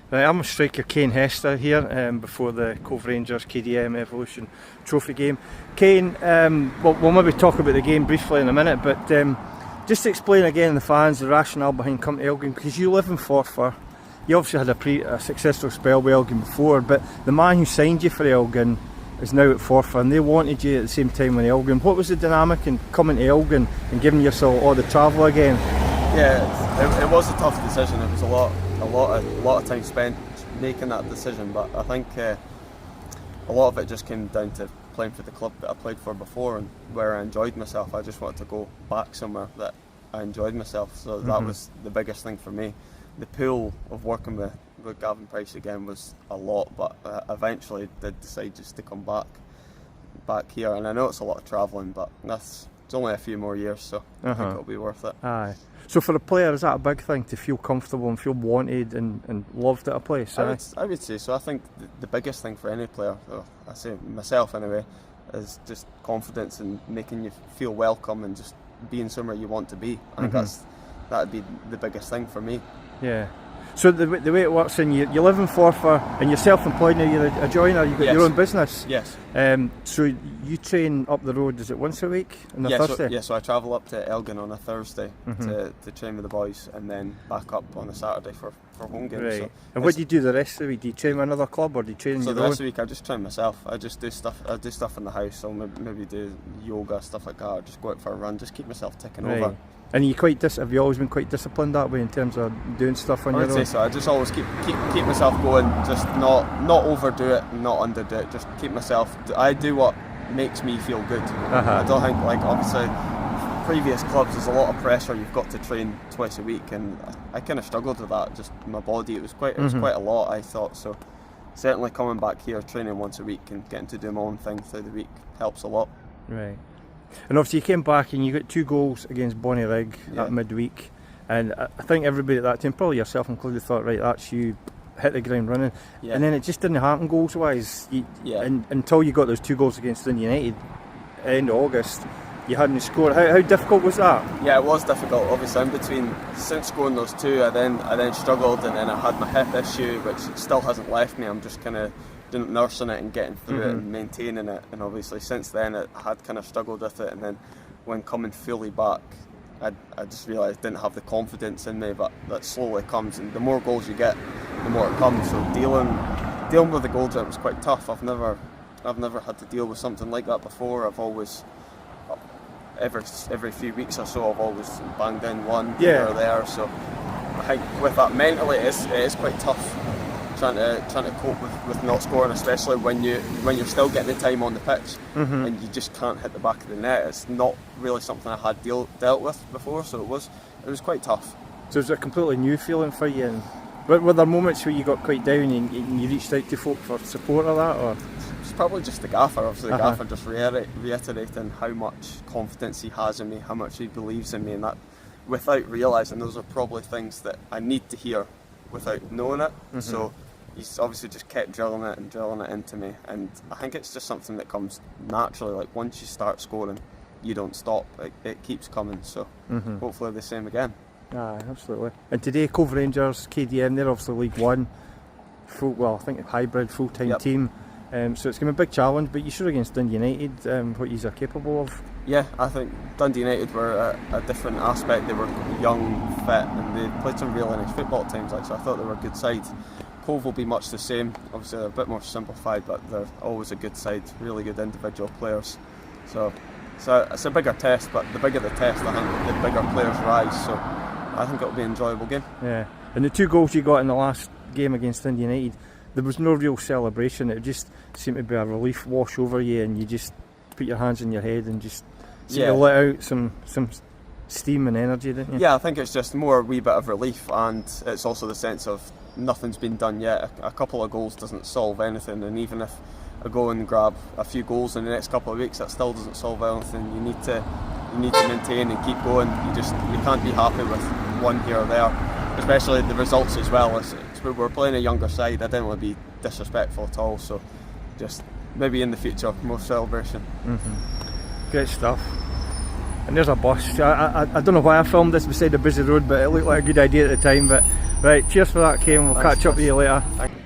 Right, I'm striker Kane Hester here before the Cove Rangers KDM Evolution Trophy game. Kane, we'll maybe talk about the game briefly in a minute, but just to explain again the fans the rationale behind coming to Elgin, because you live in Forfar. You obviously had a successful spell with Elgin before, but the man who signed you for Elgin is now at Forfar, and they wanted you at the same time in Elgin. What was the dynamic in coming to Elgin and giving yourself all the travel again? Yeah, it was a tough decision. It was a lot of time spent making that decision, but I think a lot of it just came down to playing for the club that I played for before and where I enjoyed myself. I just wanted to go back somewhere that I enjoyed myself, so that was the biggest thing for me. The pool of working with Gavin Price again was a lot, but I eventually did decide just to come back here, and I know it's a lot of travelling, but it's only a few more years, so I think it'll be worth it. Aye. So for a player, is that a big thing, to feel comfortable and feel wanted and loved at a place? I would say so. I think the biggest thing for any player, I say myself anyway, is just confidence and making you feel welcome and just being somewhere you want to be. I think that'd be the biggest thing for me. Yeah. So the way it works, and you live in Forfar and you're self-employed now, you're a joiner, you've got your own business. Yes. So you train up the road, is it once a week on a Thursday? So I travel up to Elgin on a Thursday to train with the boys, and then back up on a Saturday for home games. Right. So and what do you do the rest of the week? Do you train with another club or do you train in your own? So the rest of the week I just train myself. I just do stuff. I do stuff in the house. I'll maybe do yoga, stuff like that, or just go out for a run, just keep myself ticking over. And have you always been quite disciplined that way in terms of doing stuff on your own? I would say so. I just always keep myself going, just not overdo it, not underdo it. Just keep myself. I do what makes me feel good. I don't think, like, obviously previous clubs there's a lot of pressure. You've got to train twice a week, and I kind of struggled with that. Just my body, it was quite a lot, I thought. So certainly coming back here, training once a week and getting to do my own thing through the week helps a lot. Right. And obviously you came back and you got 2 goals against Bonnyrigg at midweek, and I think everybody at that time, probably yourself included, thought, right, that's you, hit the ground running. And then it just didn't happen goals wise. Until you got those 2 goals against Dundee United end of August, you hadn't scored. How difficult was that? Yeah, it was difficult. Obviously in between, since scoring those 2, I then struggled, and then I had my hip issue, which still hasn't left me. I'm just kind of nursing it and getting through it and maintaining it, and obviously since then I had kind of struggled with it, and then when coming fully back I just realised I didn't have the confidence in me, but that slowly comes, and the more goals you get the more it comes. So dealing with the goals, it was quite tough. I've never had to deal with something like that before. I've always every few weeks or so I've always banged in one here or there, so I think with that mentally it is quite tough. Trying to cope with not scoring, especially when you're still getting the time on the pitch and you just can't hit the back of the net. It's not really something I had dealt with before, so it was quite tough. So it was a completely new feeling for you. And were there moments where you got quite down and you reached out to folk for support of that, or? It's probably just the gaffer. Obviously the gaffer just reiterating how much confidence he has in me, how much he believes in me, and that without realising those are probably things that I need to hear without knowing it. So he's obviously just kept drilling it into me, and I think it's just something that comes naturally. Like, once you start scoring, you don't stop. It keeps coming, so hopefully the same again. Aye, absolutely. And today, Cove Rangers, KDM, they're obviously League One, I think a hybrid full-time team, so it's going to be a big challenge, but you're sure against Dundee United, what you are capable of? Yeah, I think Dundee United were a different aspect. They were young, fit, and they played some really nice football at times, so I thought they were a good side. Cove will be much the same. Obviously they're a bit more simplified, but they're always a good side, really good individual players. So it's a bigger test, but the bigger the test, I think the bigger players rise, so I think it'll be an enjoyable game. Yeah, and the 2 goals you got in the last game against Dundee United, there was no real celebration. It just seemed to be a relief wash over you, and you just put your hands in your head and just seemed to let out some steam and energy, didn't you? Yeah, I think it's just more a wee bit of relief, and it's also the sense of nothing's been done yet. A couple of goals doesn't solve anything, and even if I go and grab a few goals in the next couple of weeks, that still doesn't solve anything. You need to maintain and keep going. You can't be happy with one here or there, especially the results as well. We're playing a younger side. I didn't want to be disrespectful at all, so just maybe in the future more celebration. Great stuff. And there's a bus. I don't know why I filmed this beside a busy road, but it looked like a good idea at the time. But Right, cheers for that, Kane. We'll catch up with you later. Thank you.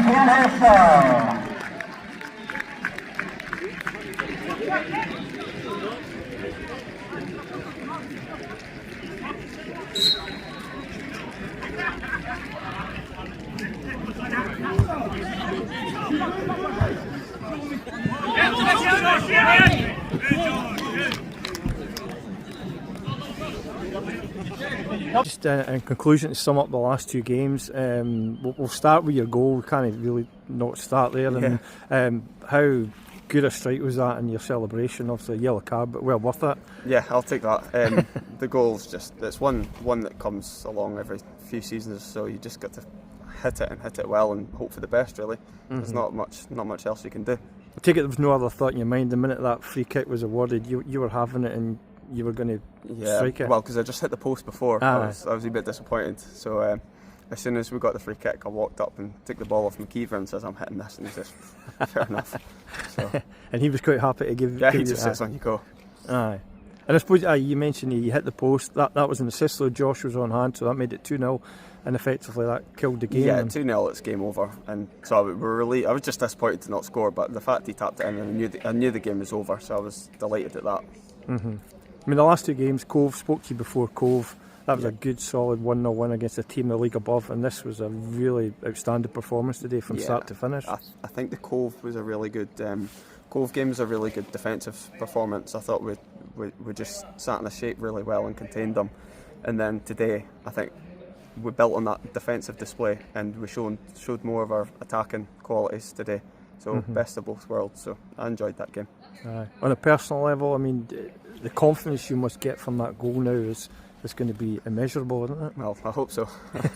Kane Hester. Just in conclusion, to sum up the last two games, we'll start with your goal. We can't really not start there. Yeah. And how good a strike was that in your celebration of the yellow card, but well worth it. Yeah, I'll take that. The goal's it's one that comes along every few seasons, so you just got to hit it and hit it well and hope for the best. Really, there's not much else you can do. I take it there was no other thought in your mind the minute that free kick was awarded. You were having it and you were going to strike it. Well, because I just hit the post before, I was a bit disappointed. So as soon as we got the free kick, I walked up and took the ball off McKeever and says, "I'm hitting this," and he says, "Fair enough." So, and he was quite happy to give. Yeah, he just says, "On you go." Aye. And I suppose you mentioned you hit the post. That was an assist, though. Josh was on hand, so that made it 2-0, and effectively that killed the game. Yeah, 2-0, it's game over. And so I was just disappointed to not score, but the fact he tapped it in, and I knew the game was over, so I was delighted at that. I mean, the last two games, Cove, spoke to you before Cove. That was a good, solid 1-0 win against a team in the league above, and this was a really outstanding performance today from start to finish. I think the Cove was a really good. Cove game was a really good defensive performance. I thought we just sat in the shape really well and contained them. And then today, I think we built on that defensive display and we showed more of our attacking qualities today. So best of both worlds. So I enjoyed that game. On a personal level, I mean, the confidence you must get from that goal now is going to be immeasurable, isn't it? Well, I hope so.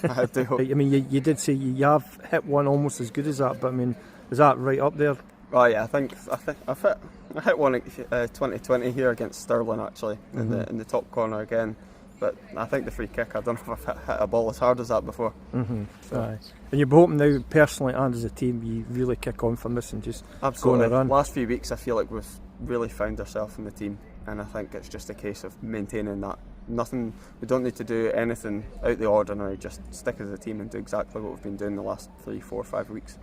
I do hope. I mean, you did say you have hit one almost as good as that, but I mean, is that right up there? Oh yeah, I hit one 2020 here against Stirling actually in the top corner again. But I think the free kick, I don't know if I've hit a ball as hard as that before. So. Aye. And you're hoping now, personally and as a team, you really kick on from this and just Absolutely. go on a run. Last few weeks, I feel like really found herself in the team, and I think it's just a case of maintaining that. Nothing, we don't need to do anything out of the ordinary, just stick as a team and do exactly what we've been doing the last 3, 4, 5 weeks.